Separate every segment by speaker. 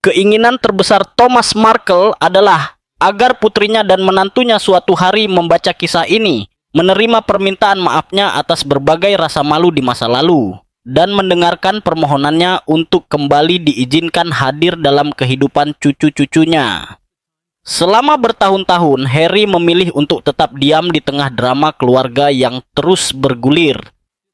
Speaker 1: Keinginan terbesar Thomas Markle adalah agar putrinya dan menantunya suatu hari membaca kisah ini, menerima permintaan maafnya atas berbagai rasa malu di masa lalu, dan mendengarkan permohonannya untuk kembali diizinkan hadir dalam kehidupan cucu-cucunya. Selama bertahun-tahun, Harry memilih untuk tetap diam di tengah drama keluarga yang terus bergulir.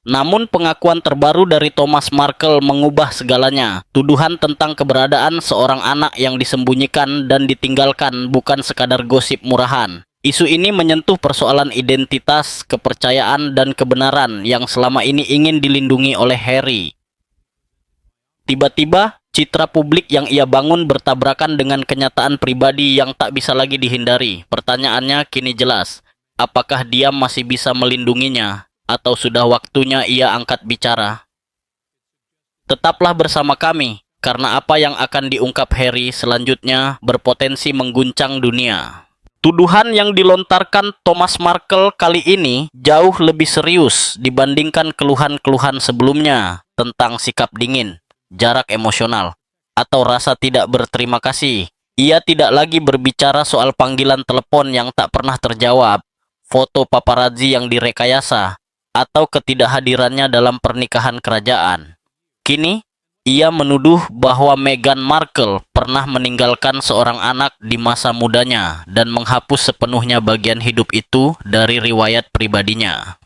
Speaker 1: Namun pengakuan terbaru dari Thomas Markle mengubah segalanya. Tuduhan tentang keberadaan seorang anak yang disembunyikan dan ditinggalkan bukan sekadar gosip murahan. Isu ini menyentuh persoalan identitas, kepercayaan, dan kebenaran yang selama ini ingin dilindungi oleh Harry. Tiba-tiba, citra publik yang ia bangun bertabrakan dengan kenyataan pribadi yang tak bisa lagi dihindari. Pertanyaannya kini jelas, apakah dia masih bisa melindunginya? Atau sudah waktunya ia angkat bicara? Tetaplah bersama kami, karena apa yang akan diungkap Harry selanjutnya berpotensi mengguncang dunia. Tuduhan yang dilontarkan Thomas Markle kali ini jauh lebih serius dibandingkan keluhan-keluhan sebelumnya tentang sikap dingin, jarak emosional, atau rasa tidak berterima kasih. Ia tidak lagi berbicara soal panggilan telepon yang tak pernah terjawab, foto paparazzi yang direkayasa, atau ketidakhadirannya dalam pernikahan kerajaan. Kini, ia menuduh bahwa Meghan Markle pernah meninggalkan seorang anak di masa mudanya dan menghapus sepenuhnya bagian hidup itu dari riwayat pribadinya.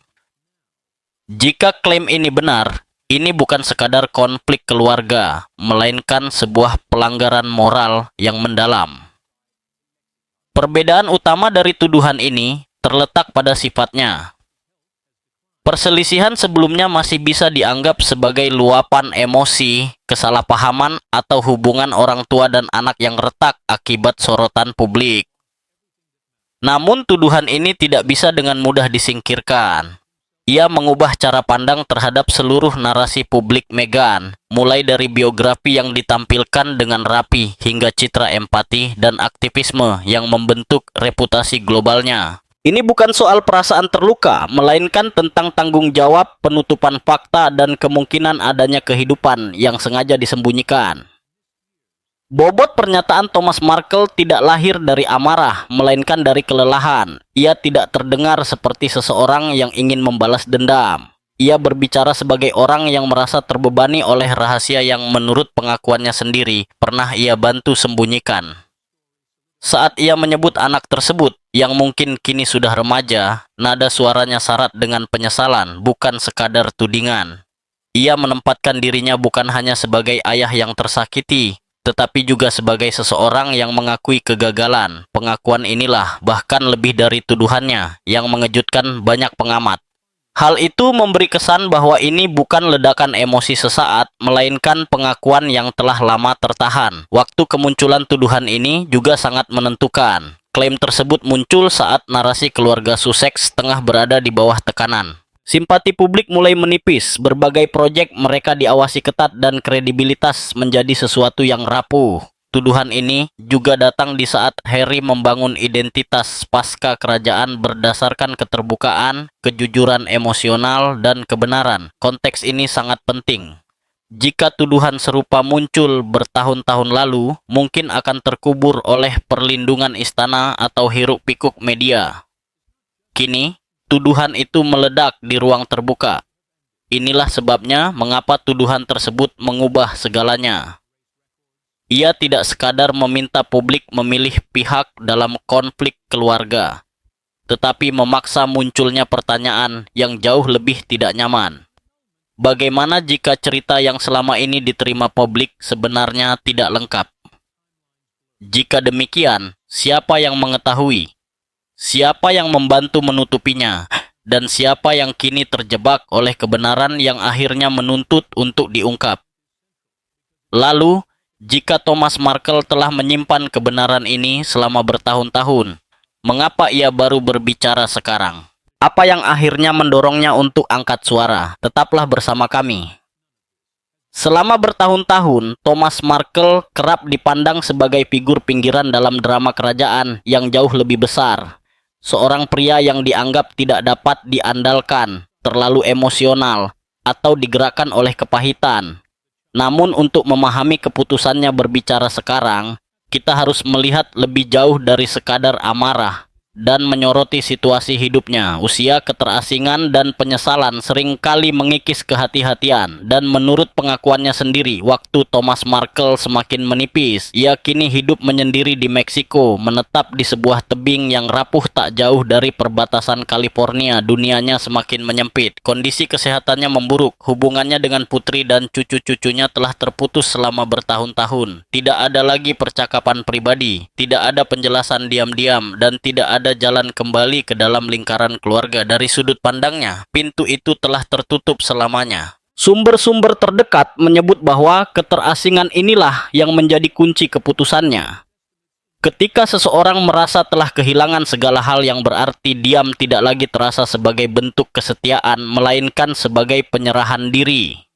Speaker 1: Jika klaim ini benar, ini bukan sekadar konflik keluarga, melainkan sebuah pelanggaran moral yang mendalam. Perbedaan utama dari tuduhan ini terletak pada sifatnya. Perselisihan sebelumnya masih bisa dianggap sebagai luapan emosi, kesalahpahaman, atau hubungan orang tua dan anak yang retak akibat sorotan publik. Namun tuduhan ini tidak bisa dengan mudah disingkirkan. Ia mengubah cara pandang terhadap seluruh narasi publik Meghan, mulai dari biografi yang ditampilkan dengan rapi hingga citra empati dan aktivisme yang membentuk reputasi globalnya. Ini bukan soal perasaan terluka, melainkan tentang tanggung jawab, penutupan fakta, dan kemungkinan adanya kehidupan yang sengaja disembunyikan. Bobot pernyataan Thomas Markle tidak lahir dari amarah, melainkan dari kelelahan. Ia tidak terdengar seperti seseorang yang ingin membalas dendam. Ia berbicara sebagai orang yang merasa terbebani oleh rahasia yang menurut pengakuannya sendiri pernah ia bantu sembunyikan. Saat ia menyebut anak tersebut, yang mungkin kini sudah remaja, nada suaranya syarat dengan penyesalan, bukan sekadar tudingan. Ia menempatkan dirinya bukan hanya sebagai ayah yang tersakiti, tetapi juga sebagai seseorang yang mengakui kegagalan. Pengakuan inilah bahkan lebih dari tuduhannya yang mengejutkan banyak pengamat. Hal itu memberi kesan bahwa ini bukan ledakan emosi sesaat, melainkan pengakuan yang telah lama tertahan. Waktu kemunculan tuduhan ini juga sangat menentukan. Klaim tersebut muncul saat narasi keluarga Sussex tengah berada di bawah tekanan. Simpati publik mulai menipis, berbagai proyek mereka diawasi ketat dan kredibilitas menjadi sesuatu yang rapuh. Tuduhan ini juga datang di saat Harry membangun identitas pasca kerajaan berdasarkan keterbukaan, kejujuran emosional, dan kebenaran. Konteks ini sangat penting. Jika tuduhan serupa muncul bertahun-tahun lalu, mungkin akan terkubur oleh perlindungan istana atau hiruk-pikuk media. Kini, tuduhan itu meledak di ruang terbuka. Inilah sebabnya mengapa tuduhan tersebut mengubah segalanya. Ia tidak sekadar meminta publik memilih pihak dalam konflik keluarga, tetapi memaksa munculnya pertanyaan yang jauh lebih tidak nyaman. Bagaimana jika cerita yang selama ini diterima publik sebenarnya tidak lengkap? Jika demikian, siapa yang mengetahui? Siapa yang membantu menutupinya? Dan siapa yang kini terjebak oleh kebenaran yang akhirnya menuntut untuk diungkap? Lalu, jika Thomas Markle telah menyimpan kebenaran ini selama bertahun-tahun, mengapa ia baru berbicara sekarang? Apa yang akhirnya mendorongnya untuk angkat suara? Tetaplah bersama kami. Selama bertahun-tahun, Thomas Markle kerap dipandang sebagai figur pinggiran dalam drama kerajaan yang jauh lebih besar. Seorang pria yang dianggap tidak dapat diandalkan, terlalu emosional, atau digerakkan oleh kepahitan. Namun untuk memahami keputusannya berbicara sekarang, kita harus melihat lebih jauh dari sekadar amarah dan menyoroti situasi hidupnya. Usia, keterasingan, dan penyesalan seringkali mengikis kehati-hatian. Dan menurut pengakuannya sendiri, waktu Thomas Markle semakin menipis, ia kini hidup menyendiri di Meksiko, menetap di sebuah tebing yang rapuh tak jauh dari perbatasan California. Dunianya semakin menyempit, kondisi kesehatannya memburuk, hubungannya dengan putri dan cucu-cucunya telah terputus selama bertahun-tahun. Tidak ada lagi percakapan pribadi, tidak ada penjelasan diam-diam, dan tidak ada jalan kembali ke dalam lingkaran keluarga. Dari sudut pandangnya, pintu itu telah tertutup selamanya. Sumber-sumber terdekat menyebut bahwa keterasingan inilah yang menjadi kunci keputusannya. Ketika seseorang merasa telah kehilangan segala hal yang berarti, diam tidak lagi terasa sebagai bentuk kesetiaan, melainkan sebagai penyerahan diri.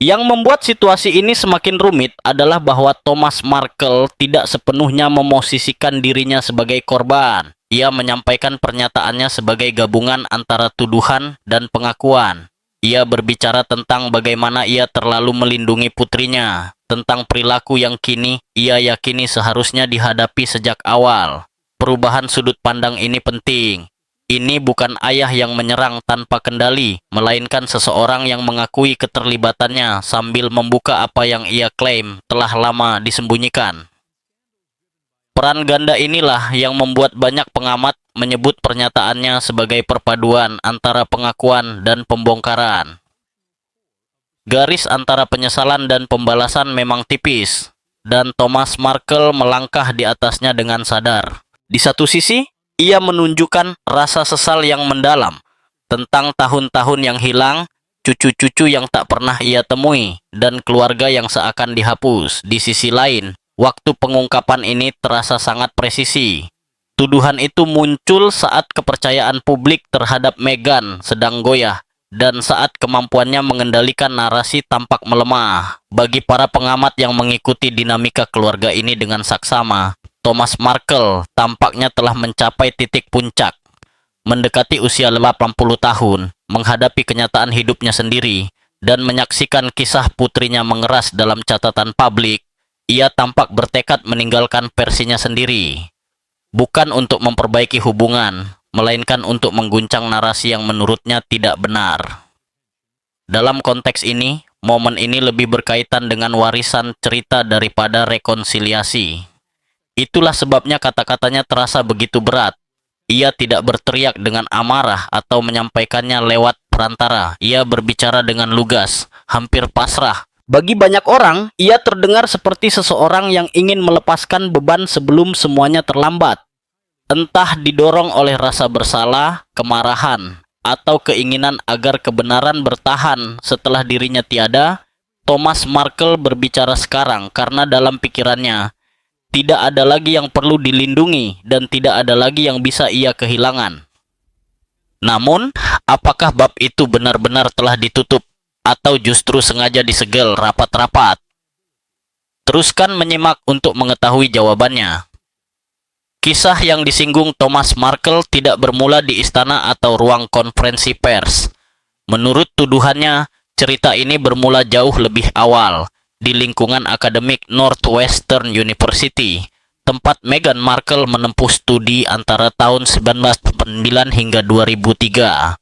Speaker 1: Yang membuat situasi ini semakin rumit adalah bahwa Thomas Markle tidak sepenuhnya memosisikan dirinya sebagai korban. Ia menyampaikan pernyataannya sebagai gabungan antara tuduhan dan pengakuan. Ia berbicara tentang bagaimana ia terlalu melindungi putrinya, tentang perilaku yang kini ia yakini seharusnya dihadapi sejak awal. Perubahan sudut pandang ini penting. Ini bukan ayah yang menyerang tanpa kendali, melainkan seseorang yang mengakui keterlibatannya sambil membuka apa yang ia klaim telah lama disembunyikan. Peran ganda inilah yang membuat banyak pengamat menyebut pernyataannya sebagai perpaduan antara pengakuan dan pembongkaran. Garis antara penyesalan dan pembalasan memang tipis, dan Thomas Markle melangkah di atasnya dengan sadar. Di satu sisi, ia menunjukkan rasa sesal yang mendalam tentang tahun-tahun yang hilang, cucu-cucu yang tak pernah ia temui, dan keluarga yang seakan dihapus. Di sisi lain, waktu pengungkapan ini terasa sangat presisi. Tuduhan itu muncul saat kepercayaan publik terhadap Meghan sedang goyah, dan saat kemampuannya mengendalikan narasi tampak melemah. Bagi para pengamat yang mengikuti dinamika keluarga ini dengan saksama, Thomas Markle tampaknya telah mencapai titik puncak. Mendekati usia 80 tahun, menghadapi kenyataan hidupnya sendiri, dan menyaksikan kisah putrinya mengeras dalam catatan publik, ia tampak bertekad meninggalkan versinya sendiri. Bukan untuk memperbaiki hubungan, melainkan untuk mengguncang narasi yang menurutnya tidak benar. Dalam konteks ini, momen ini lebih berkaitan dengan warisan cerita daripada rekonsiliasi. Itulah sebabnya kata-katanya terasa begitu berat. Ia tidak berteriak dengan amarah atau menyampaikannya lewat perantara. Ia berbicara dengan lugas, hampir pasrah. Bagi banyak orang, ia terdengar seperti seseorang yang ingin melepaskan beban sebelum semuanya terlambat. Entah didorong oleh rasa bersalah, kemarahan, atau keinginan agar kebenaran bertahan setelah dirinya tiada, Thomas Markle berbicara sekarang karena dalam pikirannya, tidak ada lagi yang perlu dilindungi dan tidak ada lagi yang bisa ia kehilangan. Namun, apakah bab itu benar-benar telah ditutup atau justru sengaja disegel rapat-rapat? Teruskan menyimak untuk mengetahui jawabannya. Kisah yang disinggung Thomas Markle tidak bermula di istana atau ruang konferensi pers. Menurut tuduhannya, cerita ini bermula jauh lebih awal, di lingkungan akademik Northwestern University, tempat Meghan Markle menempuh studi antara tahun 1999 hingga 2003.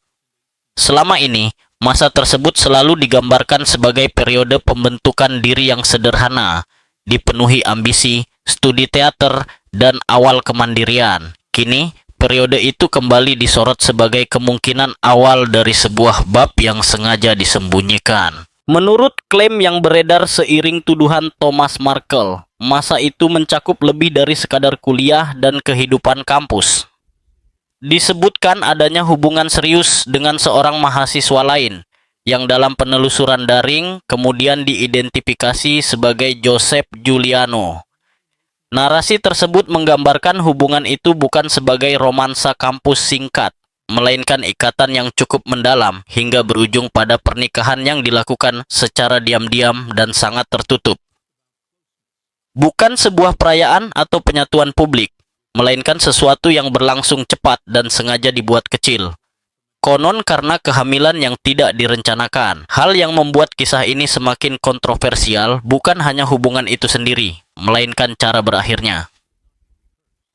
Speaker 1: Selama ini, masa tersebut selalu digambarkan sebagai periode pembentukan diri yang sederhana, dipenuhi ambisi, studi teater, dan awal kemandirian. Kini, periode itu kembali disorot sebagai kemungkinan awal dari sebuah bab yang sengaja disembunyikan. Menurut klaim yang beredar seiring tuduhan Thomas Markle, masa itu mencakup lebih dari sekadar kuliah dan kehidupan kampus. Disebutkan adanya hubungan serius dengan seorang mahasiswa lain, yang dalam penelusuran daring kemudian diidentifikasi sebagai Joseph Giuliano. Narasi tersebut menggambarkan hubungan itu bukan sebagai romansa kampus singkat, melainkan ikatan yang cukup mendalam hingga berujung pada pernikahan yang dilakukan secara diam-diam dan sangat tertutup. Bukan sebuah perayaan atau penyatuan publik, melainkan sesuatu yang berlangsung cepat dan sengaja dibuat kecil. Konon karena kehamilan yang tidak direncanakan. Hal yang membuat kisah ini semakin kontroversial bukan hanya hubungan itu sendiri, melainkan cara berakhirnya.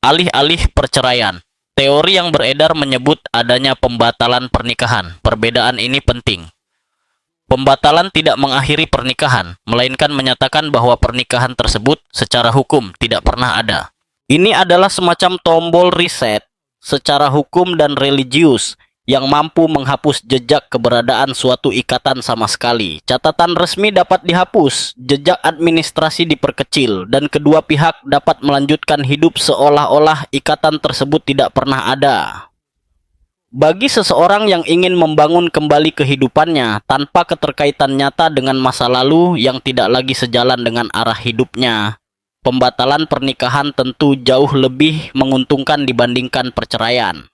Speaker 1: Alih-alih perceraian. Teori yang beredar menyebut adanya pembatalan pernikahan. Perbedaan ini penting. Pembatalan tidak mengakhiri pernikahan, melainkan menyatakan bahwa pernikahan tersebut secara hukum tidak pernah ada. Ini adalah semacam tombol reset secara hukum dan religius yang mampu menghapus jejak keberadaan suatu ikatan sama sekali. Catatan resmi dapat dihapus, jejak administrasi diperkecil, dan kedua pihak dapat melanjutkan hidup seolah-olah ikatan tersebut tidak pernah ada. Bagi seseorang yang ingin membangun kembali kehidupannya tanpa keterkaitan nyata dengan masa lalu yang tidak lagi sejalan dengan arah hidupnya, pembatalan pernikahan tentu jauh lebih menguntungkan dibandingkan perceraian.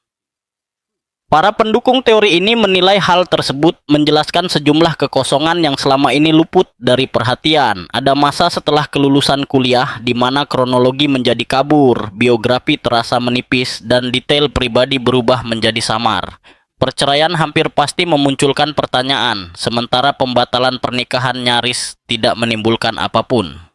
Speaker 1: Para pendukung teori ini menilai hal tersebut menjelaskan sejumlah kekosongan yang selama ini luput dari perhatian. Ada masa setelah kelulusan kuliah di mana kronologi menjadi kabur, biografi terasa menipis, dan detail pribadi berubah menjadi samar. Perceraian hampir pasti memunculkan pertanyaan, sementara pembatalan pernikahan nyaris tidak menimbulkan apapun.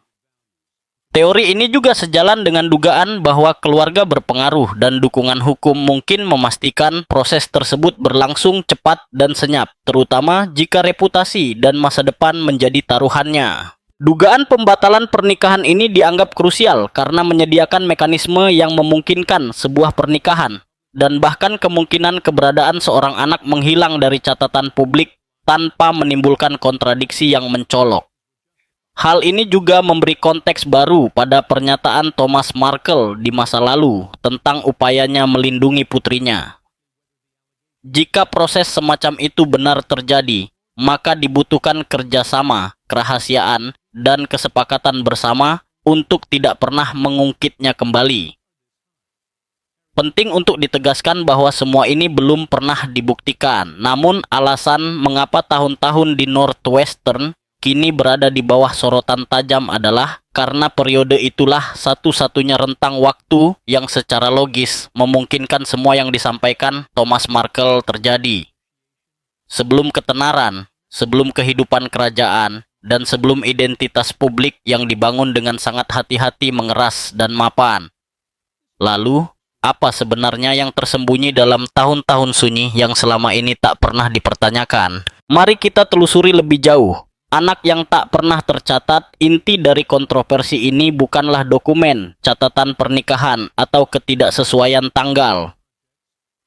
Speaker 1: Teori ini juga sejalan dengan dugaan bahwa keluarga berpengaruh dan dukungan hukum mungkin memastikan proses tersebut berlangsung cepat dan senyap, terutama jika reputasi dan masa depan menjadi taruhannya. Dugaan pembatalan pernikahan ini dianggap krusial karena menyediakan mekanisme yang memungkinkan sebuah pernikahan dan bahkan kemungkinan keberadaan seorang anak menghilang dari catatan publik tanpa menimbulkan kontradiksi yang mencolok. Hal ini juga memberi konteks baru pada pernyataan Thomas Markle di masa lalu tentang upayanya melindungi putrinya. Jika proses semacam itu benar terjadi, maka dibutuhkan kerjasama, kerahasiaan, dan kesepakatan bersama untuk tidak pernah mengungkitnya kembali. Penting untuk ditegaskan bahwa semua ini belum pernah dibuktikan, namun alasan mengapa tahun-tahun di Northwestern kini berada di bawah sorotan tajam adalah karena periode itulah satu-satunya rentang waktu yang secara logis memungkinkan semua yang disampaikan Thomas Markle terjadi. Sebelum ketenaran, sebelum kehidupan kerajaan, dan sebelum identitas publik yang dibangun dengan sangat hati-hati mengeras dan mapan. Lalu, apa sebenarnya yang tersembunyi dalam tahun-tahun sunyi yang selama ini tak pernah dipertanyakan? Mari kita telusuri lebih jauh. Anak yang tak pernah tercatat, inti dari kontroversi ini bukanlah dokumen, catatan pernikahan, atau ketidaksesuaian tanggal.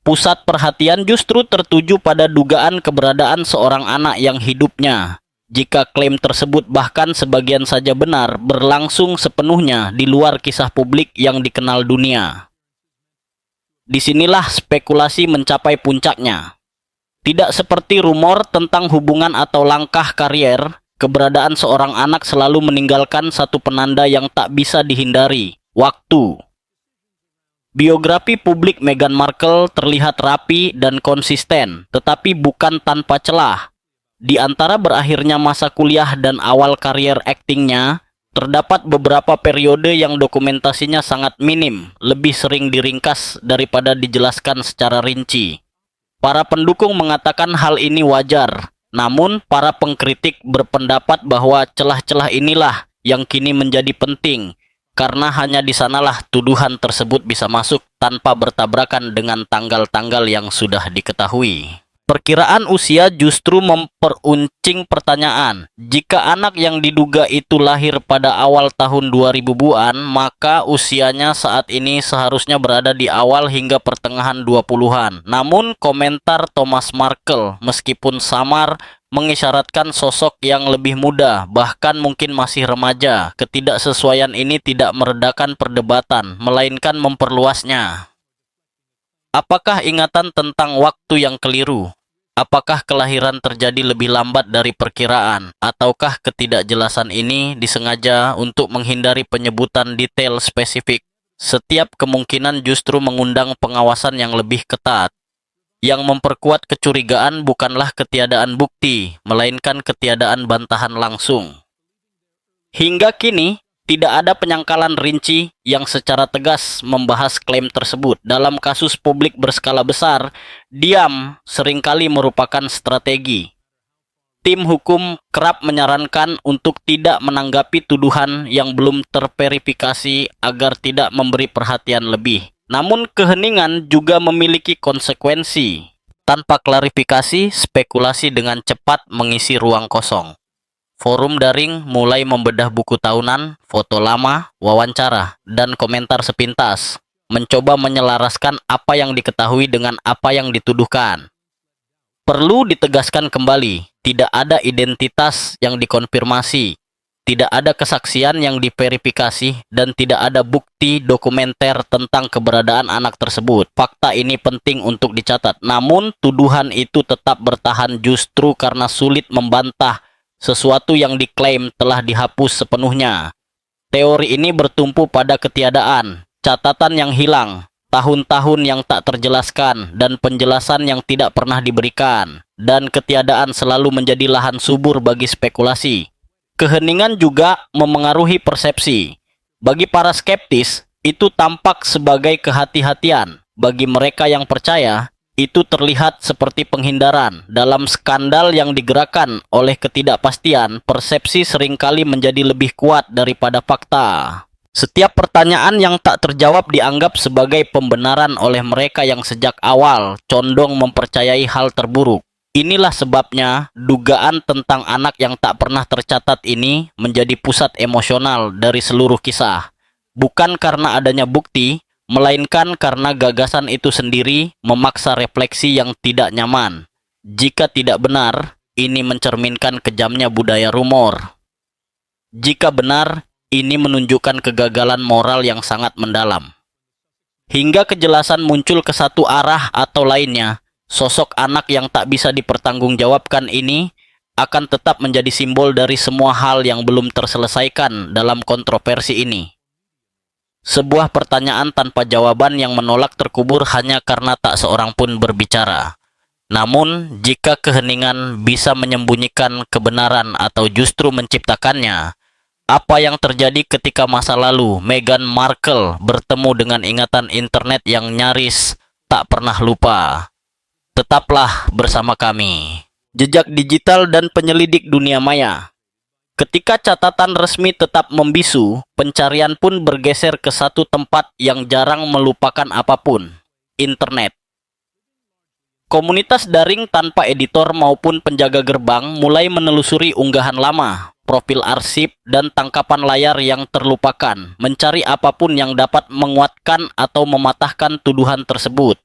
Speaker 1: Pusat perhatian justru tertuju pada dugaan keberadaan seorang anak yang hidupnya, jika klaim tersebut bahkan sebagian saja benar, berlangsung sepenuhnya di luar kisah publik yang dikenal dunia. Disinilah spekulasi mencapai puncaknya. Tidak seperti rumor tentang hubungan atau langkah karier, keberadaan seorang anak selalu meninggalkan satu penanda yang tak bisa dihindari, waktu. Biografi publik Meghan Markle terlihat rapi dan konsisten, tetapi bukan tanpa celah. Di antara berakhirnya masa kuliah dan awal karier aktingnya, terdapat beberapa periode yang dokumentasinya sangat minim, lebih sering diringkas daripada dijelaskan secara rinci. Para pendukung mengatakan hal ini wajar, namun para pengkritik berpendapat bahwa celah-celah inilah yang kini menjadi penting, karena hanya di sanalah tuduhan tersebut bisa masuk tanpa bertabrakan dengan tanggal-tanggal yang sudah diketahui. Perkiraan usia justru memperuncing pertanyaan. Jika anak yang diduga itu lahir pada awal tahun 2000-an, maka usianya saat ini seharusnya berada di awal hingga pertengahan 20-an. Namun komentar Thomas Markle, meskipun samar, mengisyaratkan sosok yang lebih muda, bahkan mungkin masih remaja. Ketidaksesuaian ini tidak meredakan perdebatan, melainkan memperluasnya. Apakah ingatan tentang waktu yang keliru? Apakah kelahiran terjadi lebih lambat dari perkiraan? Ataukah ketidakjelasan ini disengaja untuk menghindari penyebutan detail spesifik? Setiap kemungkinan justru mengundang pengawasan yang lebih ketat. Yang memperkuat kecurigaan bukanlah ketiadaan bukti, melainkan ketiadaan bantahan langsung. Hingga kini, Tidak ada penyangkalan rinci yang secara tegas membahas klaim tersebut. Dalam kasus publik berskala besar, diam seringkali merupakan strategi. Tim hukum kerap menyarankan untuk tidak menanggapi tuduhan yang belum terverifikasi agar tidak memberi perhatian lebih. Namun keheningan juga memiliki konsekuensi. Tanpa klarifikasi, spekulasi dengan cepat mengisi ruang kosong. Forum daring mulai membedah buku tahunan, foto lama, wawancara, dan komentar sepintas, mencoba menyelaraskan apa yang diketahui dengan apa yang dituduhkan. Perlu ditegaskan kembali, tidak ada identitas yang dikonfirmasi, tidak ada kesaksian yang diverifikasi, dan tidak ada bukti dokumenter tentang keberadaan anak tersebut. Fakta ini penting untuk dicatat, namun tuduhan itu tetap bertahan justru karena sulit membantah sesuatu yang diklaim telah dihapus sepenuhnya. Teori ini bertumpu pada ketiadaan, catatan yang hilang, tahun-tahun yang tak terjelaskan, dan penjelasan yang tidak pernah diberikan. Dan ketiadaan selalu menjadi lahan subur bagi spekulasi. Keheningan juga memengaruhi persepsi. Bagi para skeptis, itu tampak sebagai kehati-hatian. Bagi mereka yang percaya, itu terlihat seperti penghindaran. Dalam skandal yang digerakkan oleh ketidakpastian, persepsi seringkali menjadi lebih kuat daripada fakta. Setiap pertanyaan yang tak terjawab dianggap sebagai pembenaran oleh mereka yang sejak awal condong mempercayai hal terburuk. Inilah sebabnya dugaan tentang anak yang tak pernah tercatat ini menjadi pusat emosional dari seluruh kisah. Bukan karena adanya bukti, melainkan karena gagasan itu sendiri memaksa refleksi yang tidak nyaman. Jika tidak benar, ini mencerminkan kejamnya budaya rumor. Jika benar, ini menunjukkan kegagalan moral yang sangat mendalam. Hingga kejelasan muncul ke satu arah atau lainnya, sosok anak yang tak bisa dipertanggungjawabkan ini akan tetap menjadi simbol dari semua hal yang belum terselesaikan dalam kontroversi ini. Sebuah pertanyaan tanpa jawaban yang menolak terkubur hanya karena tak seorang pun berbicara. Namun, jika keheningan bisa menyembunyikan kebenaran atau justru menciptakannya, apa yang terjadi ketika masa lalu Meghan Markle bertemu dengan ingatan internet yang nyaris tak pernah lupa? Tetaplah bersama kami. Jejak digital dan penyelidik dunia maya. Ketika catatan resmi tetap membisu, pencarian pun bergeser ke satu tempat yang jarang melupakan apapun, internet. Komunitas daring tanpa editor maupun penjaga gerbang mulai menelusuri unggahan lama, profil arsip, dan tangkapan layar yang terlupakan, mencari apapun yang dapat menguatkan atau mematahkan tuduhan tersebut.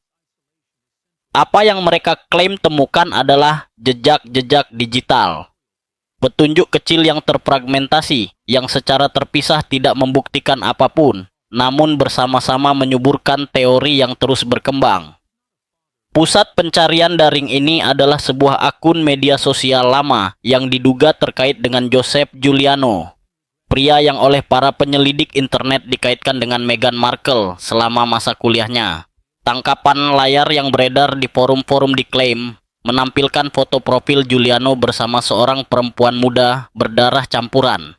Speaker 1: Apa yang mereka klaim temukan adalah jejak-jejak digital. Petunjuk kecil yang terfragmentasi, yang secara terpisah tidak membuktikan apapun, namun bersama-sama menyuburkan teori yang terus berkembang. Pusat pencarian daring ini adalah sebuah akun media sosial lama yang diduga terkait dengan Joseph Giuliano, pria yang oleh para penyelidik internet dikaitkan dengan Meghan Markle selama masa kuliahnya. Tangkapan layar yang beredar di forum-forum diklaim menampilkan foto profil Giuliano bersama seorang perempuan muda berdarah campuran.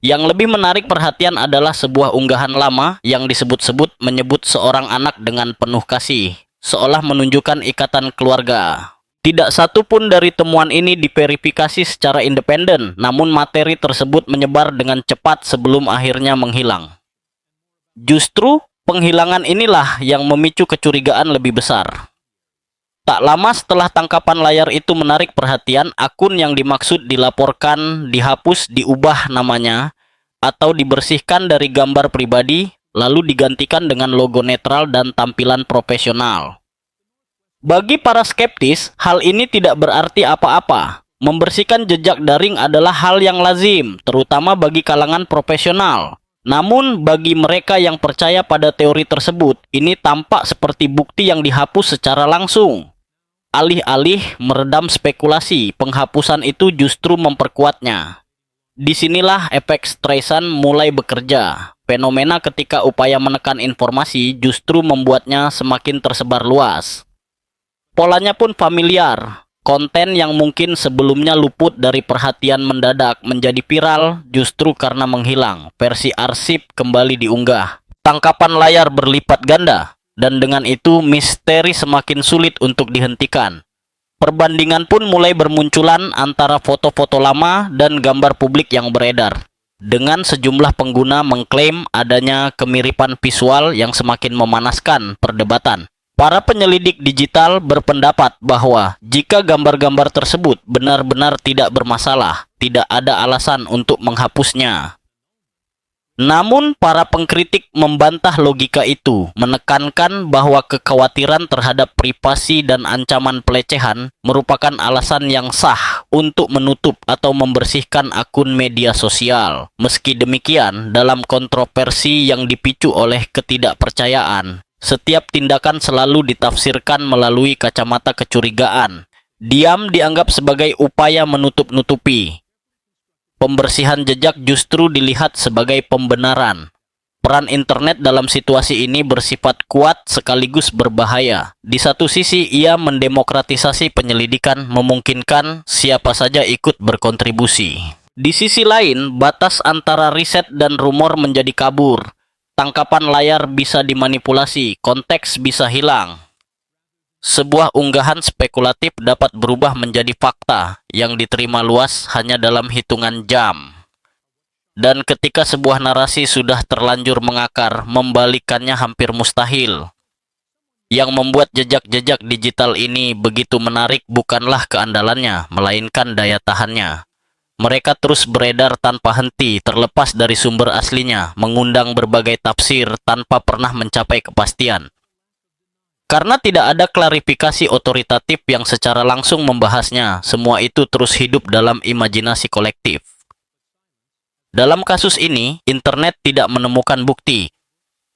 Speaker 1: Yang lebih menarik perhatian adalah sebuah unggahan lama yang disebut-sebut menyebut seorang anak dengan penuh kasih, seolah menunjukkan ikatan keluarga. Tidak satu pun dari temuan ini diverifikasi secara independen, namun materi tersebut menyebar dengan cepat sebelum akhirnya menghilang. Justru penghilangan inilah yang memicu kecurigaan lebih besar. Tak lama setelah tangkapan layar itu menarik perhatian, akun yang dimaksud dilaporkan, dihapus, diubah namanya, atau dibersihkan dari gambar pribadi, lalu digantikan dengan logo netral dan tampilan profesional. Bagi para skeptis, hal ini tidak berarti apa-apa. Membersihkan jejak daring adalah hal yang lazim, terutama bagi kalangan profesional. Namun, bagi mereka yang percaya pada teori tersebut, ini tampak seperti bukti yang dihapus secara langsung. Alih-alih meredam spekulasi, penghapusan itu justru memperkuatnya. Disinilah efek Streisand mulai bekerja. Fenomena ketika upaya menekan informasi justru membuatnya semakin tersebar luas. Polanya pun familiar. Konten yang mungkin sebelumnya luput dari perhatian mendadak menjadi viral justru karena menghilang. Versi arsip kembali diunggah. Tangkapan layar berlipat ganda, dan dengan itu misteri semakin sulit untuk dihentikan. Perbandingan pun mulai bermunculan antara foto-foto lama dan gambar publik yang beredar. Dengan sejumlah pengguna mengklaim adanya kemiripan visual yang semakin memanaskan perdebatan. Para penyelidik digital berpendapat bahwa jika gambar-gambar tersebut benar-benar tidak bermasalah, tidak ada alasan untuk menghapusnya. Namun, para pengkritik membantah logika itu, menekankan bahwa kekhawatiran terhadap privasi dan ancaman pelecehan merupakan alasan yang sah untuk menutup atau membersihkan akun media sosial. Meski demikian, dalam kontroversi yang dipicu oleh ketidakpercayaan, setiap tindakan selalu ditafsirkan melalui kacamata kecurigaan. Diam dianggap sebagai upaya menutup-nutupi. Pembersihan jejak justru dilihat sebagai pembenaran. Peran internet dalam situasi ini bersifat kuat sekaligus berbahaya. Di satu sisi, ia mendemokratisasi penyelidikan, memungkinkan siapa saja ikut berkontribusi. Di sisi lain, batas antara riset dan rumor menjadi kabur. Tangkapan layar bisa dimanipulasi, konteks bisa hilang. Sebuah unggahan spekulatif dapat berubah menjadi fakta yang diterima luas hanya dalam hitungan jam. Dan ketika sebuah narasi sudah terlanjur mengakar, membalikannya hampir mustahil. Yang membuat jejak-jejak digital ini begitu menarik bukanlah keandalannya, melainkan daya tahannya. Mereka terus beredar tanpa henti, terlepas dari sumber aslinya, mengundang berbagai tafsir tanpa pernah mencapai kepastian. Karena tidak ada klarifikasi otoritatif yang secara langsung membahasnya, semua itu terus hidup dalam imajinasi kolektif. Dalam kasus ini, internet tidak menemukan bukti.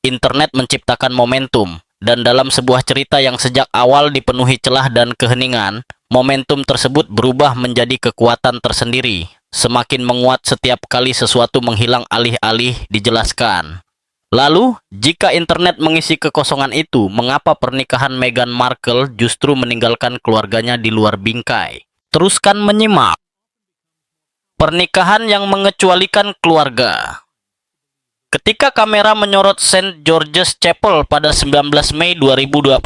Speaker 1: Internet menciptakan momentum, dan dalam sebuah cerita yang sejak awal dipenuhi celah dan keheningan, momentum tersebut berubah menjadi kekuatan tersendiri. Semakin menguat setiap kali sesuatu menghilang alih-alih dijelaskan. Lalu, jika internet mengisi kekosongan itu, mengapa pernikahan Meghan Markle justru meninggalkan keluarganya di luar bingkai? Teruskan menyimak. Pernikahan yang mengecualikan keluarga. Ketika kamera menyorot St. George's Chapel pada 19 Mei 2018,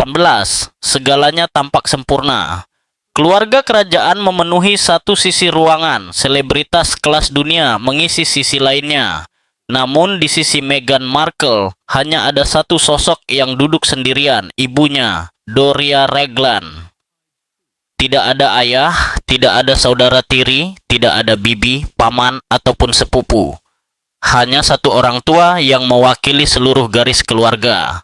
Speaker 1: segalanya tampak sempurna. Keluarga kerajaan memenuhi satu sisi ruangan, selebritas kelas dunia mengisi sisi lainnya. Namun di sisi Meghan Markle, hanya ada satu sosok yang duduk sendirian, ibunya, Doria Ragland. Tidak ada ayah, tidak ada saudara tiri, tidak ada bibi, paman, ataupun sepupu. Hanya satu orang tua yang mewakili seluruh garis keluarga.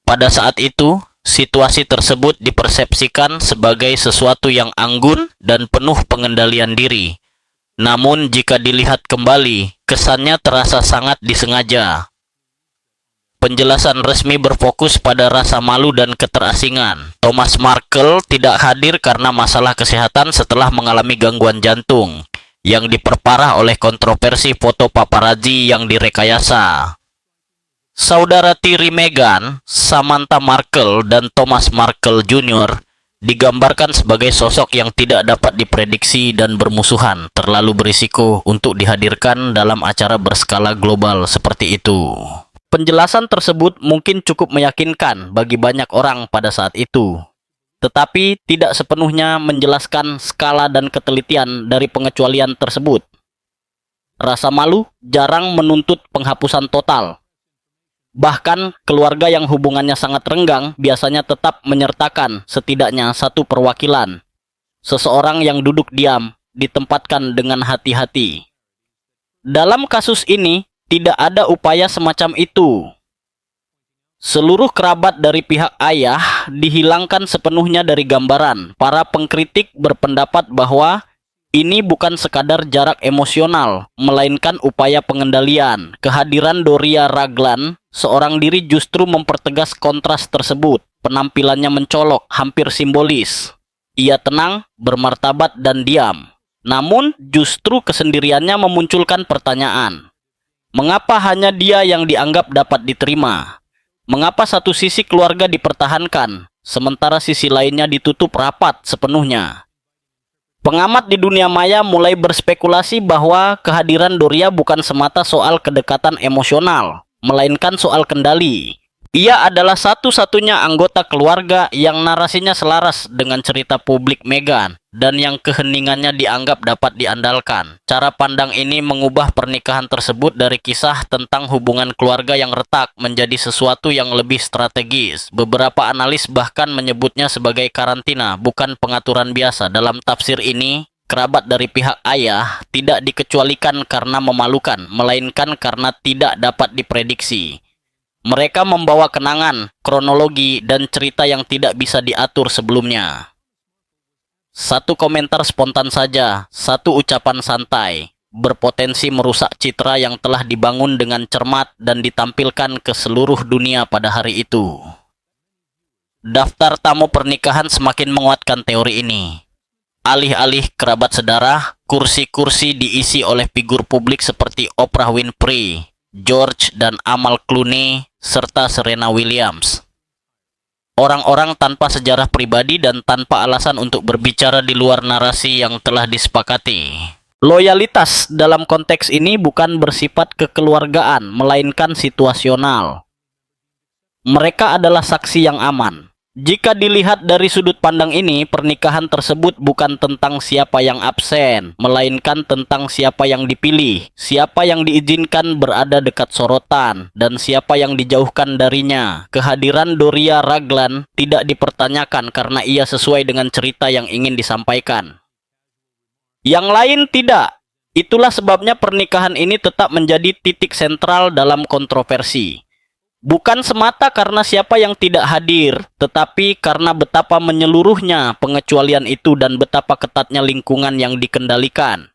Speaker 1: Pada saat itu, situasi tersebut dipersepsikan sebagai sesuatu yang anggun dan penuh pengendalian diri. Namun jika dilihat kembali, kesannya terasa sangat disengaja. Penjelasan resmi berfokus pada rasa malu dan keterasingan. Thomas Markle tidak hadir karena masalah kesehatan setelah mengalami gangguan jantung, yang diperparah oleh kontroversi foto paparazzi yang direkayasa. Saudara tiri Meghan, Samantha Markle, dan Thomas Markle Jr. digambarkan sebagai sosok yang tidak dapat diprediksi dan bermusuhan, terlalu berisiko untuk dihadirkan dalam acara berskala global seperti itu. Penjelasan tersebut mungkin cukup meyakinkan bagi banyak orang pada saat itu, tetapi tidak sepenuhnya menjelaskan skala dan ketelitian dari pengecualian tersebut. Rasa malu jarang menuntut penghapusan total. Bahkan, keluarga yang hubungannya sangat renggang biasanya tetap menyertakan setidaknya satu perwakilan. Seseorang yang duduk diam, ditempatkan dengan hati-hati. Dalam kasus ini, tidak ada upaya semacam itu. Seluruh kerabat dari pihak ayah dihilangkan sepenuhnya dari gambaran. Para pengkritik berpendapat bahwa ini bukan sekadar jarak emosional, melainkan upaya pengendalian. Kehadiran Doria Ragland seorang diri justru mempertegas kontras tersebut. Penampilannya mencolok, hampir simbolis. Ia tenang, bermartabat, dan diam. Namun, justru kesendiriannya memunculkan pertanyaan. Mengapa hanya dia yang dianggap dapat diterima? Mengapa satu sisi keluarga dipertahankan, sementara sisi lainnya ditutup rapat sepenuhnya? Pengamat di dunia maya mulai berspekulasi bahwa kehadiran Doria bukan semata soal kedekatan emosional, melainkan soal kendali. Ia adalah satu-satunya anggota keluarga yang narasinya selaras dengan cerita publik Meghan dan yang keheningannya dianggap dapat diandalkan. Cara pandang ini mengubah pernikahan tersebut dari kisah tentang hubungan keluarga yang retak menjadi sesuatu yang lebih strategis. Beberapa analis bahkan menyebutnya sebagai karantina, bukan pengaturan biasa. Dalam tafsir ini, kerabat dari pihak ayah tidak dikecualikan karena memalukan, melainkan karena tidak dapat diprediksi. Mereka membawa kenangan, kronologi, dan cerita yang tidak bisa diatur sebelumnya. Satu komentar spontan saja, satu ucapan santai, berpotensi merusak citra yang telah dibangun dengan cermat dan ditampilkan ke seluruh dunia pada hari itu. Daftar tamu pernikahan semakin menguatkan teori ini. Alih-alih kerabat sedara, kursi-kursi diisi oleh figur publik seperti Oprah Winfrey, George dan Amal Clooney, serta Serena Williams. Orang-orang tanpa sejarah pribadi dan tanpa alasan untuk berbicara di luar narasi yang telah disepakati. Loyalitas dalam konteks ini bukan bersifat kekeluargaan, melainkan situasional. Mereka adalah saksi yang aman. Jika dilihat dari sudut pandang ini, pernikahan tersebut bukan tentang siapa yang absen, melainkan tentang siapa yang dipilih, siapa yang diizinkan berada dekat sorotan, dan siapa yang dijauhkan darinya. Kehadiran Doria Ragland tidak dipertanyakan karena ia sesuai dengan cerita yang ingin disampaikan. Yang lain tidak. Itulah sebabnya pernikahan ini tetap menjadi titik sentral dalam kontroversi. Bukan semata karena siapa yang tidak hadir, tetapi karena betapa menyeluruhnya pengecualian itu dan betapa ketatnya lingkungan yang dikendalikan.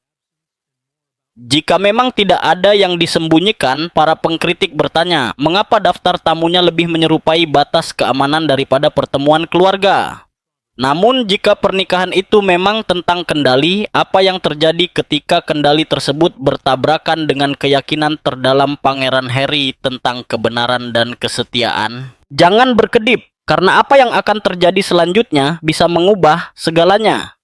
Speaker 1: Jika memang tidak ada yang disembunyikan, para pengkritik bertanya, mengapa daftar tamunya lebih menyerupai batas keamanan daripada pertemuan keluarga? Namun jika pernikahan itu memang tentang kendali, apa yang terjadi ketika kendali tersebut bertabrakan dengan keyakinan terdalam Pangeran Harry tentang kebenaran dan kesetiaan? Jangan berkedip, karena apa yang akan terjadi selanjutnya bisa mengubah segalanya.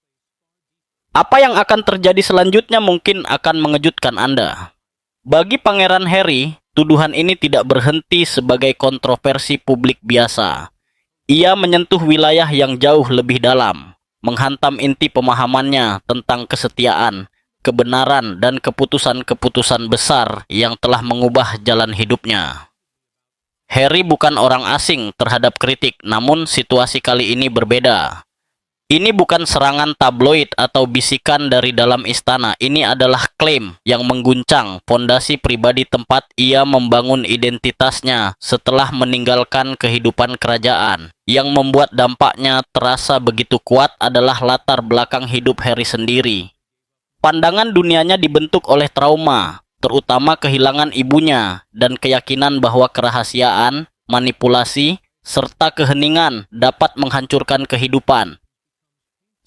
Speaker 1: Apa yang akan terjadi selanjutnya mungkin akan mengejutkan Anda. Bagi Pangeran Harry, tuduhan ini tidak berhenti sebagai kontroversi publik biasa. Ia menyentuh wilayah yang jauh lebih dalam, menghantam inti pemahamannya tentang kesetiaan, kebenaran, dan keputusan-keputusan besar yang telah mengubah jalan hidupnya. Harry bukan orang asing terhadap kritik, namun situasi kali ini berbeda. Ini bukan serangan tabloid atau bisikan dari dalam istana. Ini adalah klaim yang mengguncang fondasi pribadi tempat ia membangun identitasnya setelah meninggalkan kehidupan kerajaan. Yang membuat dampaknya terasa begitu kuat adalah latar belakang hidup Harry sendiri. Pandangan dunianya dibentuk oleh trauma, terutama kehilangan ibunya, dan keyakinan bahwa kerahasiaan, manipulasi, serta keheningan dapat menghancurkan kehidupan.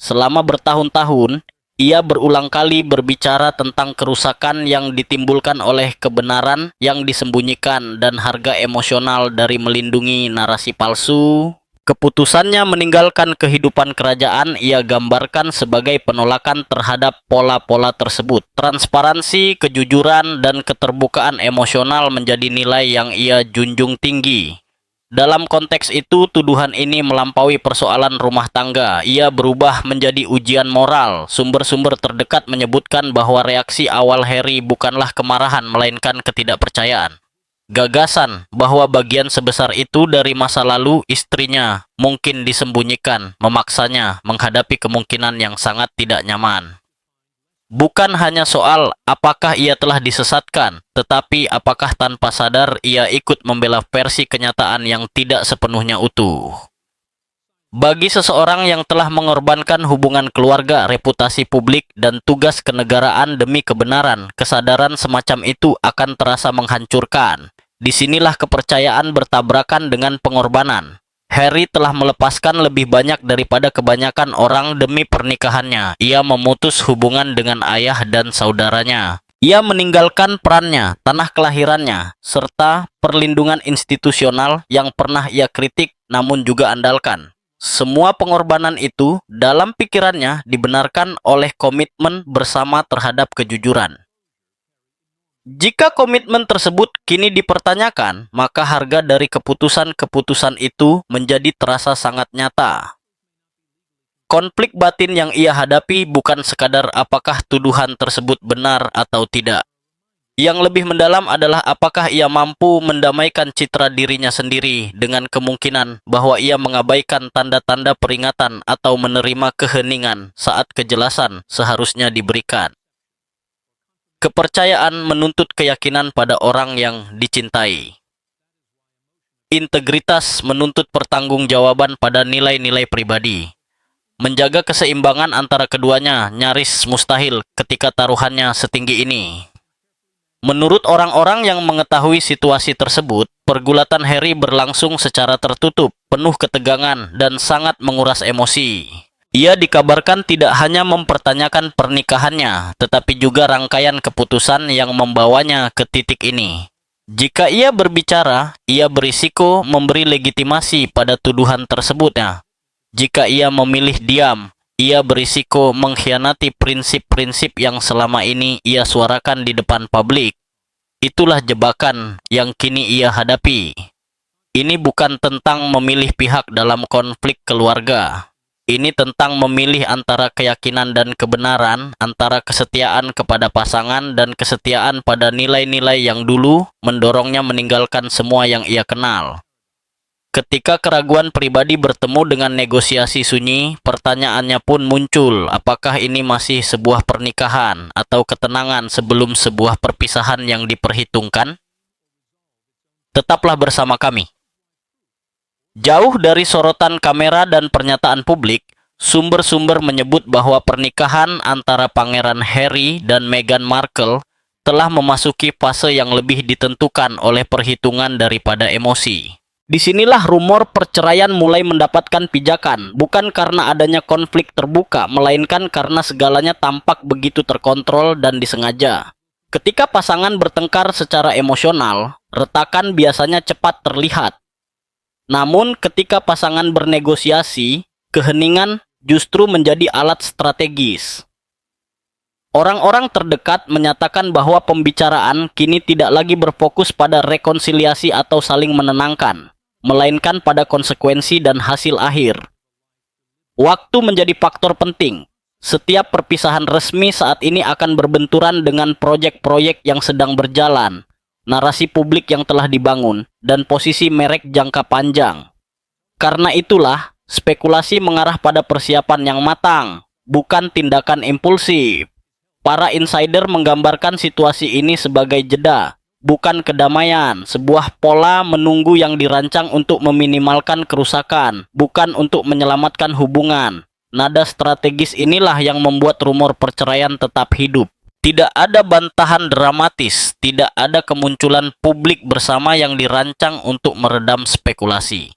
Speaker 1: Selama bertahun-tahun, ia berulang kali berbicara tentang kerusakan yang ditimbulkan oleh kebenaran yang disembunyikan dan harga emosional dari melindungi narasi palsu. Keputusannya meninggalkan kehidupan kerajaan ia gambarkan sebagai penolakan terhadap pola-pola tersebut. Transparansi, kejujuran, dan keterbukaan emosional menjadi nilai yang ia junjung tinggi. Dalam konteks itu, tuduhan ini melampaui persoalan rumah tangga. Ia berubah menjadi ujian moral. Sumber-sumber terdekat menyebutkan bahwa reaksi awal Harry bukanlah kemarahan, melainkan ketidakpercayaan. Gagasan bahwa bagian sebesar itu dari masa lalu istrinya mungkin disembunyikan, memaksanya menghadapi kemungkinan yang sangat tidak nyaman. Bukan hanya soal apakah ia telah disesatkan, tetapi apakah tanpa sadar ia ikut membela versi kenyataan yang tidak sepenuhnya utuh. Bagi seseorang yang telah mengorbankan hubungan keluarga, reputasi publik, dan tugas kenegaraan demi kebenaran, kesadaran semacam itu akan terasa menghancurkan. Disinilah kepercayaan bertabrakan dengan pengorbanan. Harry telah melepaskan lebih banyak daripada kebanyakan orang demi pernikahannya. Ia memutus hubungan dengan ayah dan saudaranya. Ia meninggalkan perannya, tanah kelahirannya, serta perlindungan institusional yang pernah ia kritik namun juga andalkan. Semua pengorbanan itu dalam pikirannya dibenarkan oleh komitmen bersama terhadap kejujuran. Jika komitmen tersebut kini dipertanyakan, maka harga dari keputusan-keputusan itu menjadi terasa sangat nyata. Konflik batin yang ia hadapi bukan sekadar apakah tuduhan tersebut benar atau tidak. Yang lebih mendalam adalah apakah ia mampu mendamaikan citra dirinya sendiri dengan kemungkinan bahwa ia mengabaikan tanda-tanda peringatan atau menerima keheningan saat kejelasan seharusnya diberikan. Kepercayaan menuntut keyakinan pada orang yang dicintai. Integritas menuntut pertanggungjawaban pada nilai-nilai pribadi. Menjaga keseimbangan antara keduanya nyaris mustahil ketika taruhannya setinggi ini. Menurut orang-orang yang mengetahui situasi tersebut, pergulatan Harry berlangsung secara tertutup, penuh ketegangan, dan sangat menguras emosi. Ia dikabarkan tidak hanya mempertanyakan pernikahannya, tetapi juga rangkaian keputusan yang membawanya ke titik ini. Jika ia berbicara, ia berisiko memberi legitimasi pada tuduhan tersebutnya. Jika ia memilih diam, ia berisiko mengkhianati prinsip-prinsip yang selama ini ia suarakan di depan publik. Itulah jebakan yang kini ia hadapi. Ini bukan tentang memilih pihak dalam konflik keluarga. Ini tentang memilih antara keyakinan dan kebenaran, antara kesetiaan kepada pasangan dan kesetiaan pada nilai-nilai yang dulu mendorongnya meninggalkan semua yang ia kenal. Ketika keraguan pribadi bertemu dengan negosiasi sunyi, pertanyaannya pun muncul, apakah ini masih sebuah pernikahan atau ketenangan sebelum sebuah perpisahan yang diperhitungkan? Tetaplah bersama kami. Jauh dari sorotan kamera dan pernyataan publik, sumber-sumber menyebut bahwa pernikahan antara Pangeran Harry dan Meghan Markle telah memasuki fase yang lebih ditentukan oleh perhitungan daripada emosi. Disinilah rumor perceraian mulai mendapatkan pijakan, bukan karena adanya konflik terbuka, melainkan karena segalanya tampak begitu terkontrol dan disengaja. Ketika pasangan bertengkar secara emosional, retakan biasanya cepat terlihat. Namun ketika pasangan bernegosiasi, keheningan justru menjadi alat strategis. Orang-orang terdekat menyatakan bahwa pembicaraan kini tidak lagi berfokus pada rekonsiliasi atau saling menenangkan, melainkan pada konsekuensi dan hasil akhir. Waktu menjadi faktor penting. Setiap perpisahan resmi saat ini akan berbenturan dengan proyek-proyek yang sedang berjalan, narasi publik yang telah dibangun, dan posisi merek jangka panjang. Karena itulah, spekulasi mengarah pada persiapan yang matang, bukan tindakan impulsif. Para insider menggambarkan situasi ini sebagai jeda, bukan kedamaian, sebuah pola menunggu yang dirancang untuk meminimalkan kerusakan, bukan untuk menyelamatkan hubungan. Nada strategis inilah yang membuat rumor perceraian tetap hidup. Tidak ada bantahan dramatis, tidak ada kemunculan publik bersama yang dirancang untuk meredam spekulasi.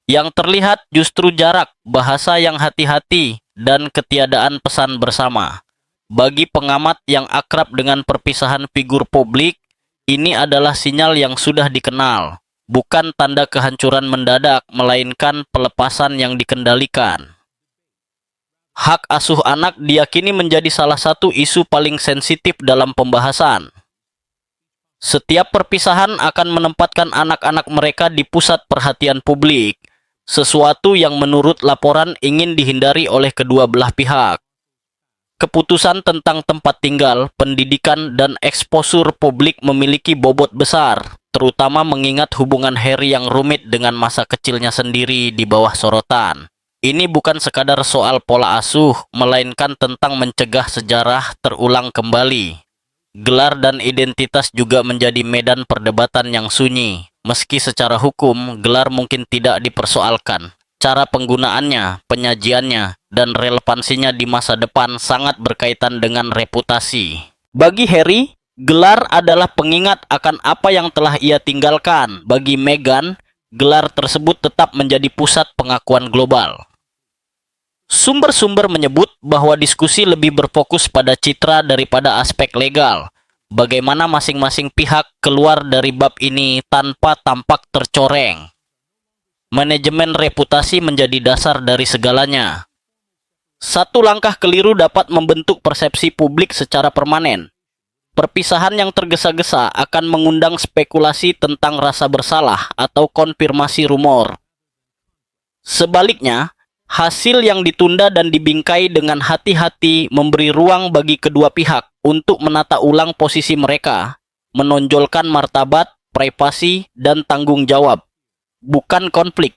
Speaker 1: Yang terlihat justru jarak, bahasa yang hati-hati, dan ketiadaan pesan bersama. Bagi pengamat yang akrab dengan perpisahan figur publik, ini adalah sinyal yang sudah dikenal, bukan tanda kehancuran mendadak, melainkan pelepasan yang dikendalikan. Hak asuh anak diyakini menjadi salah satu isu paling sensitif dalam pembahasan. Setiap perpisahan akan menempatkan anak-anak mereka di pusat perhatian publik, sesuatu yang menurut laporan ingin dihindari oleh kedua belah pihak. Keputusan tentang tempat tinggal, pendidikan, dan eksposur publik memiliki bobot besar, terutama mengingat hubungan Harry yang rumit dengan masa kecilnya sendiri di bawah sorotan. Ini bukan sekadar soal pola asuh, melainkan tentang mencegah sejarah terulang kembali. Gelar dan identitas juga menjadi medan perdebatan yang sunyi. Meski secara hukum, gelar mungkin tidak dipersoalkan. Cara penggunaannya, penyajiannya, dan relevansinya di masa depan sangat berkaitan dengan reputasi. Bagi Harry, gelar adalah pengingat akan apa yang telah ia tinggalkan. Bagi Meghan, gelar tersebut tetap menjadi pusat pengakuan global. Sumber-sumber menyebut bahwa diskusi lebih berfokus pada citra daripada aspek legal. Bagaimana masing-masing pihak keluar dari bab ini tanpa tampak tercoreng. Manajemen reputasi menjadi dasar dari segalanya. Satu langkah keliru dapat membentuk persepsi publik secara permanen. Perpisahan yang tergesa-gesa akan mengundang spekulasi tentang rasa bersalah atau konfirmasi rumor. Sebaliknya, hasil yang ditunda dan dibingkai dengan hati-hati memberi ruang bagi kedua pihak untuk menata ulang posisi mereka, menonjolkan martabat, privasi, dan tanggung jawab, bukan konflik.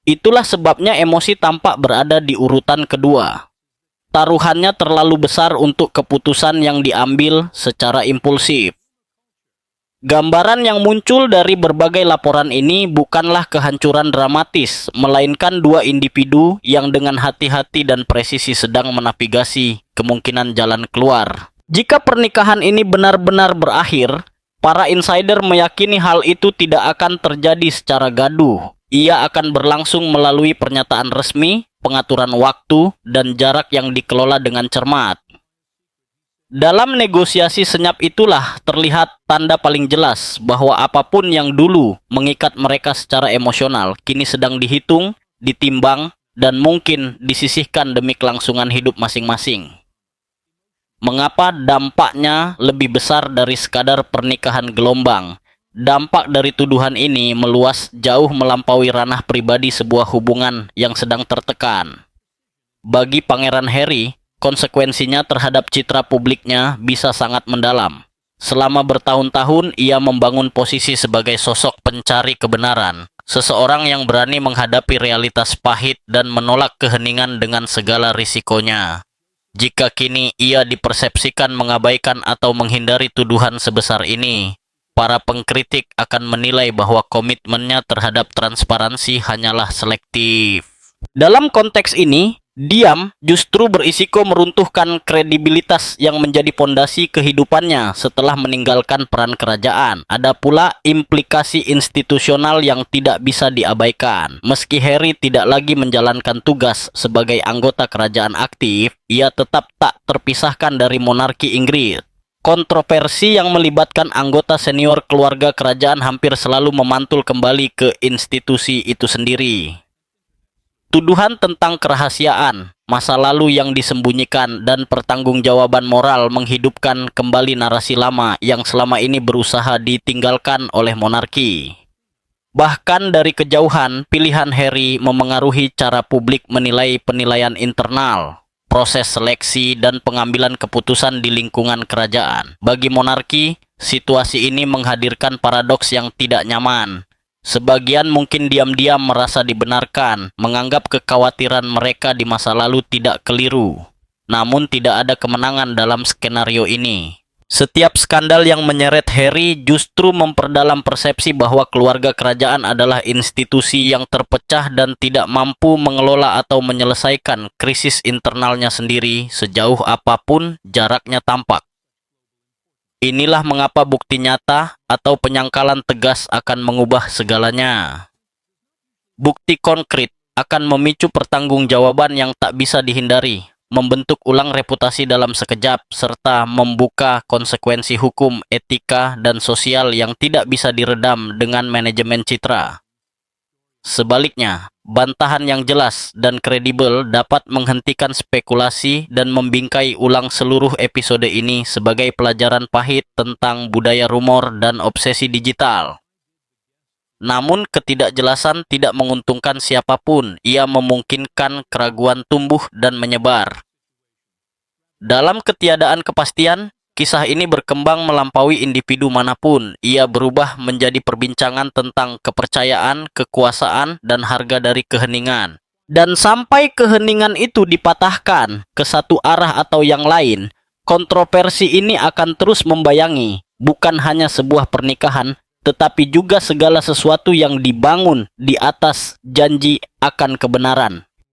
Speaker 1: Itulah sebabnya emosi tampak berada di urutan kedua. Taruhannya terlalu besar untuk keputusan yang diambil secara impulsif. Gambaran yang muncul dari berbagai laporan ini bukanlah kehancuran dramatis, melainkan dua individu yang dengan hati-hati dan presisi sedang menavigasi kemungkinan jalan keluar. Jika pernikahan ini benar-benar berakhir, para insider meyakini hal itu tidak akan terjadi secara gaduh. Ia akan berlangsung melalui pernyataan resmi, pengaturan waktu, dan jarak yang dikelola dengan cermat. Dalam negosiasi senyap itulah terlihat tanda paling jelas bahwa apapun yang dulu mengikat mereka secara emosional kini sedang dihitung, ditimbang, dan mungkin disisihkan demi kelangsungan hidup masing-masing. Mengapa dampaknya lebih besar dari sekadar pernikahan gelombang? Dampak dari tuduhan ini meluas jauh melampaui ranah pribadi sebuah hubungan yang sedang tertekan. Bagi Pangeran Harry, konsekuensinya terhadap citra publiknya bisa sangat mendalam. Selama bertahun-tahun ia membangun posisi sebagai sosok pencari kebenaran, seseorang yang berani menghadapi realitas pahit dan menolak keheningan dengan segala risikonya. Jika kini ia dipersepsikan mengabaikan atau menghindari tuduhan sebesar ini, para pengkritik akan menilai bahwa komitmennya terhadap transparansi hanyalah selektif. Dalam konteks ini, diam justru berisiko meruntuhkan kredibilitas yang menjadi fondasi kehidupannya setelah meninggalkan peran kerajaan. Ada pula implikasi institusional yang tidak bisa diabaikan. Meski Harry tidak lagi menjalankan tugas sebagai anggota kerajaan aktif, ia tetap tak terpisahkan dari monarki Inggris. Kontroversi yang melibatkan anggota senior keluarga kerajaan hampir selalu memantul kembali ke institusi itu sendiri. Tuduhan tentang kerahasiaan, masa lalu yang disembunyikan, dan pertanggungjawaban moral menghidupkan kembali narasi lama yang selama ini berusaha ditinggalkan oleh monarki. Bahkan dari kejauhan, pilihan Harry memengaruhi cara publik menilai penilaian internal, proses seleksi, dan pengambilan keputusan di lingkungan kerajaan. Bagi monarki, situasi ini menghadirkan paradoks yang tidak nyaman. Sebagian mungkin diam-diam merasa dibenarkan, menganggap kekhawatiran mereka di masa lalu tidak keliru. Namun tidak ada kemenangan dalam skenario ini. Setiap skandal yang menyeret Harry justru memperdalam persepsi bahwa keluarga kerajaan adalah institusi yang terpecah dan tidak mampu mengelola atau menyelesaikan krisis internalnya sendiri sejauh apapun jaraknya tampak. Inilah mengapa bukti nyata atau penyangkalan tegas akan mengubah segalanya. Bukti konkret akan memicu pertanggungjawaban yang tak bisa dihindari, membentuk ulang reputasi dalam sekejap, serta membuka konsekuensi hukum, etika, dan sosial yang tidak bisa diredam dengan manajemen citra. Sebaliknya, bantahan yang jelas dan kredibel dapat menghentikan spekulasi dan membingkai ulang seluruh episode ini sebagai pelajaran pahit tentang budaya rumor dan obsesi digital. Namun ketidakjelasan tidak menguntungkan siapapun, ia memungkinkan keraguan tumbuh dan menyebar. Dalam ketiadaan kepastian, kisah ini berkembang melampaui individu manapun. Ia berubah menjadi perbincangan tentang kepercayaan, kekuasaan, dan harga dari keheningan. Dan sampai keheningan itu dipatahkan ke satu arah atau yang lain, kontroversi ini akan terus membayangi bukan hanya sebuah pernikahan, tetapi juga segala sesuatu yang dibangun di atas janji akan kebenaran.